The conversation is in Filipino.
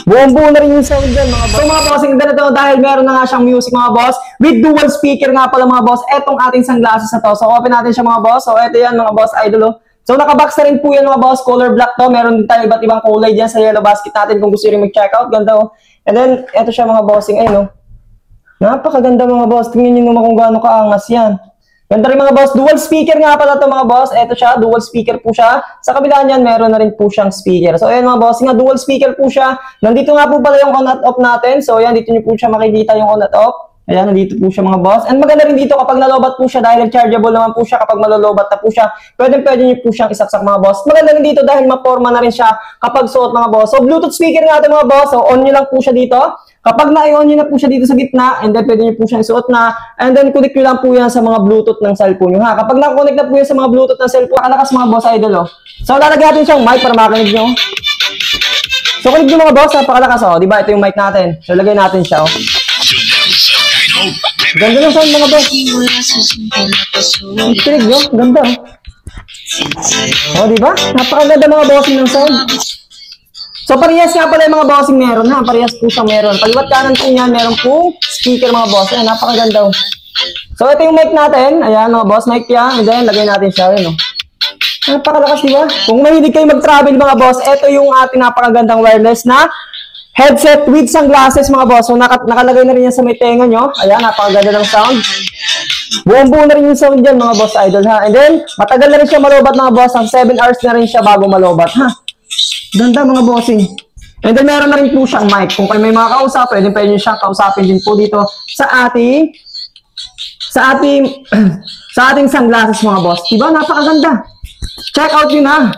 Buong-buo na rin yung sound dyan mga boss. So mga bossing, ganito dahil meron na nga siyang music mga boss with dual speaker nga pala mga boss. Etong ating sunglasses na to. So open natin siya mga boss. So eto yan mga boss idol oh. So nakabox na rin po yan mga boss. Color black to. Meron din tayo iba't ibang kulay dyan sa yellow basket natin kung gusto nyo mag-check out. Ganda oh. And then eto siya mga bossing. Ayun oh. Napakaganda mga boss. Tingnan nyo naman kung gaano kaangas yan. Ganda rin mga boss. Dual speaker nga pala to mga boss. Eto siya. Dual speaker po siya. Sa kabila niyan, meron na rin po siyang speaker. So ayan mga boss. Nga dual speaker po siya. Nandito nga po pala yung on at off natin. So ayan, dito nyo po siya makikita yung on at off. Ayan, nandito po siya mga boss. And maganda rin dito kapag nalobat po siya dahil rechargeable naman po siya kapag malolobat na po siya. Pwede nyo po siyang isaksak mga boss. Maganda rin dito dahil maporma na rin siya kapag suot mga boss. So Bluetooth speaker nga ito mga boss. So on nyo lang po siya dito. Kapag na-on nyo na po siya dito sa gitna, and then pwede nyo po siyang isuot na, and then connect nyo lang po yan sa mga Bluetooth ng cellphone nyo ha. Kapag na-connect na po yan sa mga Bluetooth ng cellphone, nakalakas mga boss idol oh. So lalagyan natin siyang mic para makinig nyo. So kinig nyo mga boss, napakalakas oh. Diba ito yung mic natin. So lagay natin siya oh. Ganda ng sound mga boss. Kinig nyo, ganda oh. Oh diba? Napakaganda mga bossing ng sound. So parehas nga pala yung mga bossing meron ha. Parehas po siyang meron. Paliwat kanan po niyan, meron po speaker mga boss. Ayan, napakaganda. So ito yung mic natin. Ayan mga boss, mic yan. And then lagay natin siya. Ayan, napakalakas diba? Kung mahilig kayo mag-travel mga boss, ito yung ating napakagandang wireless na headset with sunglasses mga boss. So nakalagay na rin yan sa may tenga nyo. Ayan, napakaganda ng sound. Buong-buo na rin yung sound dyan mga boss idol ha. And then matagal na rin siya malobat mga boss. Ang 7 hours na rin siya bago malobat ha. Ganda mga bossing. And then meron na rin po siyang mic. Kung kayo may mga kausap, pwede nyo siyang kausapin din po dito sa ating sa ating sunglasses mga boss. Diba? Napakaganda. Check out yun ha.